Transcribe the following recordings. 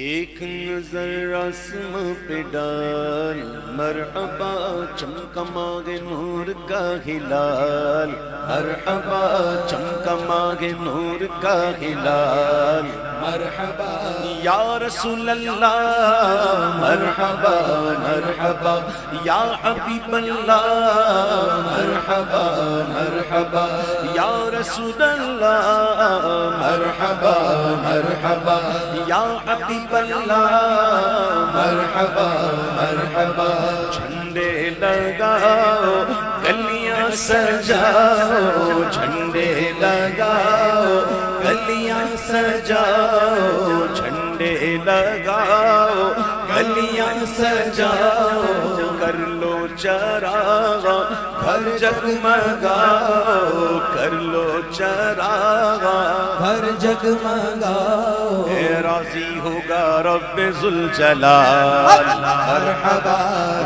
ایک نظر آسماں پہ ڈال، مرحبا چمکا ماغ نور کا ہلال، مرحبا چمکا ماغ نور کا ہلال، مرحبا یا رسول اللہ، مرحبا مرحبا یا حبیب اللہ، مرحبا مرحبا یا رسول اللہ، مرحبا مرحبا یا حبیب اللہ، مرحبا مرحبا جھنڈے لگاؤ گلیاں سجاؤ، جھنڈے لگاؤ گلیاں سجاؤ، جھنڈے لگاؤ گلیاں سجاؤ، کر لو چراغ گھر جگمگاؤ، کر لو چراغ گھر جگمگاؤ، اے راضی ہوگا رب ذوالجلال، مرحبا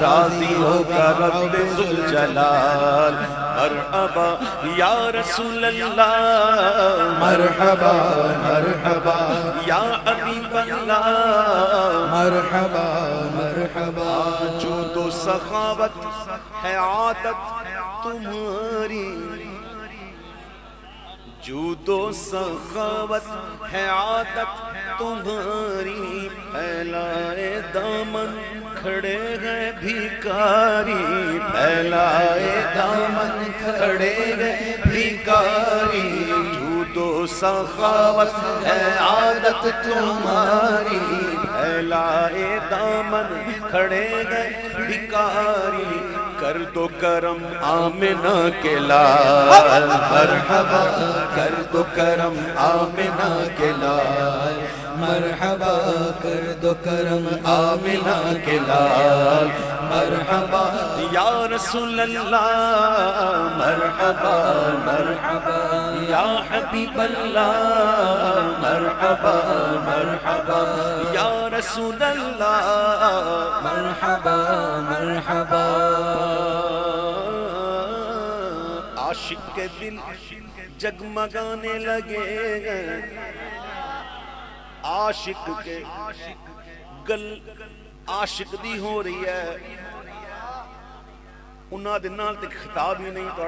راضی ہوگا رب ذوالجلال، مرحبا یا رسول اللہ، مرحبا مرحبا یا حبیب اللہ، مرحبا مرحبا جود و سخاوت ہے عادت تمہاری، جود و سخاوت ہے عادت تمہاری، پھیلائے دامن کھڑے ہیں بھیکاری، پھیلائے دامن کھڑے ہیں بھیکاری، جود و سخاوت ہے عادت تمہاری، پھیلائے دامن کھڑے ہیں بھیکاری، کر دو کرم آمنہ کے لال، مرحبا کر دو کرم آمنہ کے لال، مرحبا کر دو کرم آمنہ کے لال، مرحبا یا رسول اللہ، مرحبا مرحبا یا حبیب اللہ، مرحبا مرحبا یا رسول اللہ، مرحبا مرحبا عاشق کے دل جگمگانے لگے، عاشق کے گل عاشق دی ہو رہی ہے، انہاں دے نال تے خطاب ہی نہیں تو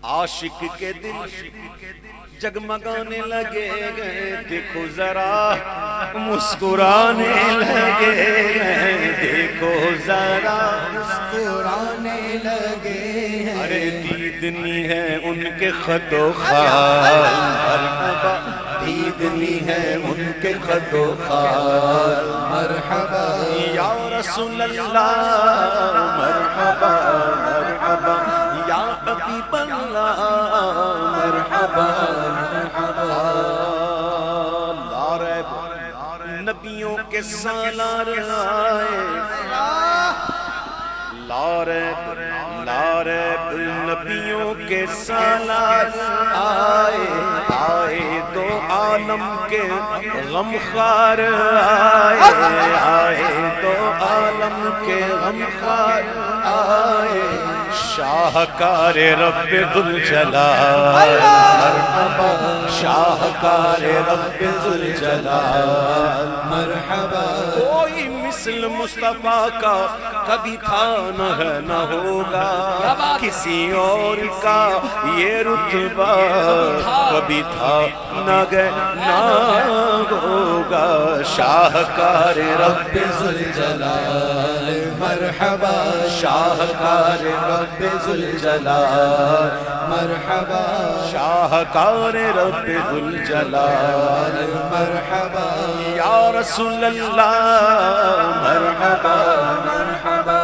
عاشق کے دل جگمگانے لگے گئے، دیکھو ذرا مسکرانے لگے گئے، دیکھو ذرا مسکرانے لگے ہیں، ارے دیدنی ہے ان کے خط و خال، مرحبا دیدنی ہے ان کے خط و خال، مرحبا یا رسول اللہ، مرحبا مرحبا یا حبیب اللہ، مرحبا مرحبا لا ریب نبیوں کے سالار آئے، لا ریب نبیوں کے سالار آئے، آئے دو عالم کے غمخوار آئے، آئے دو عالم کے غمخوار آئے، شاہکار رب ذوالجلال، مرحبا شاہکار رب ذوالجلال، مرحبا کوئی مثل مصطفیٰ کا کبھی تھا نہ ہے نہ ہوگا، کسی اور کا یہ رتبہ کبھی تھا نہ گئے نہ ہوگا، شاہکار رب ذوالجلال، مرحبا شاہکار رب ذوالجلال، مرحبا شاہکار رب ذوالجلال، مرحبا یا رسول اللہ، مرحبا مرحبا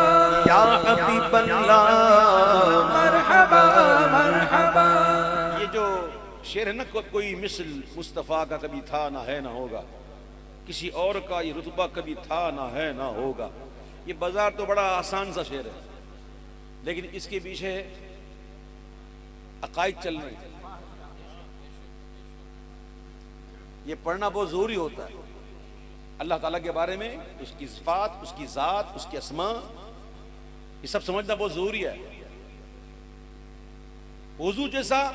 یا حبیب اللہ، مرحبا مرحبا یہ جو شعر ہے نا، کوئی مثل مصطفیٰ کا کبھی تھا نہ ہے نہ ہوگا، کسی اور کا یہ رتبہ کبھی تھا نہ ہے نہ ہوگا، یہ بازار تو بڑا آسان سا شعر ہے، لیکن اس کے پیچھے عقائد چل رہے ہیں، یہ پڑھنا بہت ضروری ہوتا ہے، اللہ تعالیٰ کے بارے میں اس کی صفات، اس کی ذات، اس کے اسماء، یہ سب سمجھنا بہت ضروری ہے۔ وضو جیسا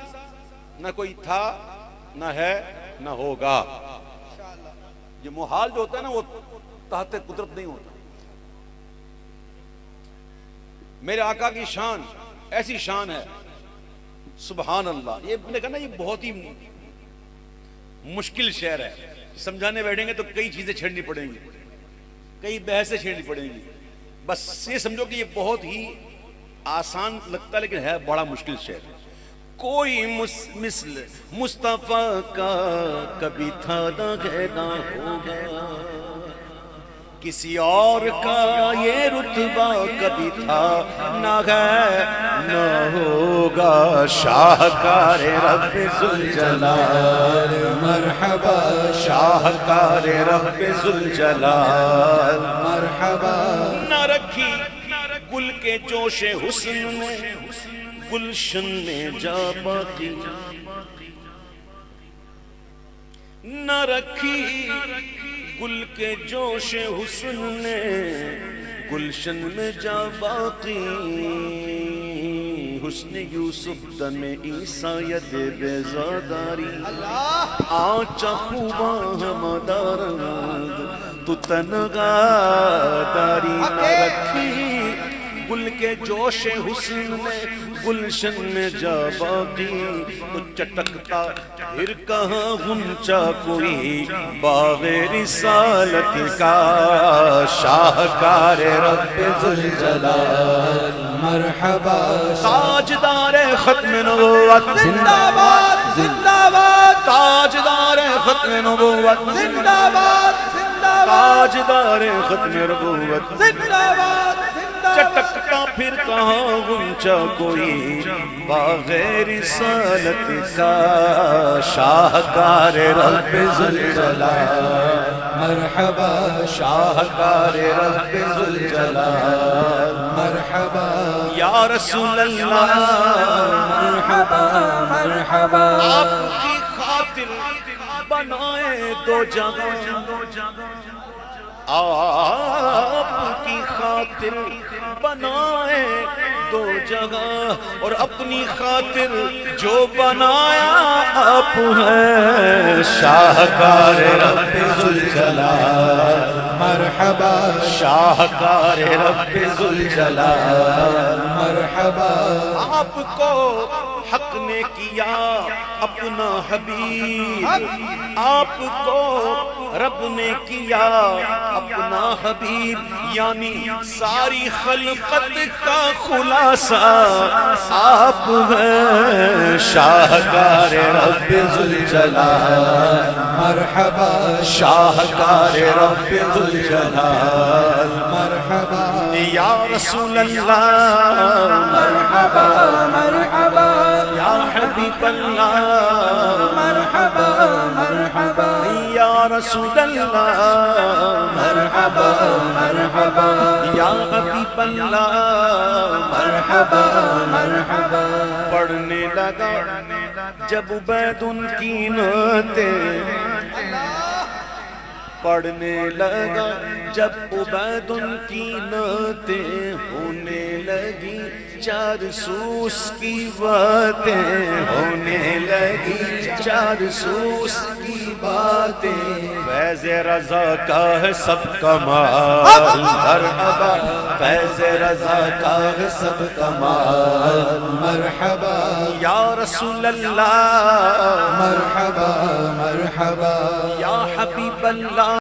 نہ کوئی تھا نہ ہے نہ ہوگا، یہ محال جو ہوتا ہے نا وہ تحت قدرت نہیں ہوتا. میرے آقا کی شان ایسی شان ہے سبحان اللہ. یہ میں نے کہا نا یہ بہت ہی مشکل شعر ہے. سمجھانے بیٹھیں گے تو کئی چیزیں چھیڑنی پڑیں گی, کئی بحثیں چھیڑنی پڑیں گی. بس یہ سمجھو کہ یہ بہت ہی آسان لگتا ہے لیکن ہے بڑا مشکل شعر. کوئی مثل مصطفیٰ کا کبھی تھا نہ ہے نہ ہوگا, کسی اور کا یہ رتبہ کبھی تھا نہ ہے نہ ہوگا. شاہکار رب ذوالجلال مرحبا شاہکار رب ذوالجلال مرحبا. نہ رکھی گل کے جوش حسن میں گلشن میں جا باقی, نہ رکھی گل کے جوش حسن نے گلشن میں جا باقی. حسن یوسف دم عیسیت بیزاداری آنچا خوباں ہمدارند تو تنگا داری. نہ رکھی گل کے جوش حسن میں گلشن میں جا باقی, تو چٹکتا پھر کہاں غنچہ کوئی باغ رسالت کا. شاہکار رب ذوالجلال مرحبا تاجدار ختم نبوت زندہ باد زندہ باد تاجدار ختم نبوت زندہ باد زندہ باد تاجدار ختم نبوت. زندہ باد چٹکتا پھر کہاں غنچہ کوئی باغ رسالت کا. شاہکار رب ذوالجلال مرحبا شاہکار رب ذوالجلال مرحبا یا رسول اللہ مرحبا مرحبا. آپ کی خاطر بنائے دو جگہ, آپ کی خاطر بنائے دو جگہ, اور اپنی خاطر جو بنایا آپ ہے. شاہکار رب ذوالجلال مرحبا شاہکار رب ذوالجلال مرحبا. آپ کو حق نے کیا اپنا حبیب, آپ کو رب نے کیا اپنا حبیب, یعنی ساری خلقت کا خلاصہ آپ ہیں. شاہکار رب ذوالجلال مرحبا شاہکار رب ذوالجلال مرحبا یا رسول اللہ مرحبا مرحبا یا حبیب اللہ مرحبا مرحبا یا رسول اللہ مرحبا مرحبا یا حبیب اللہ مرحبا مرحبا. پڑھنے لگا جب عبید ان کی نعتیں, پڑھنے لگا جب عبید ان کی نعتیں, ہونے لگی جاسوس کی باتیں, ہونے لگی جاسوس کی باتیں. فیض رضا کا ہے سب کمال مرحبا, فیض رضا کا ہے سب کمال مرحبا یا رسول اللہ مرحبا مرحبا یا حبیب اللہ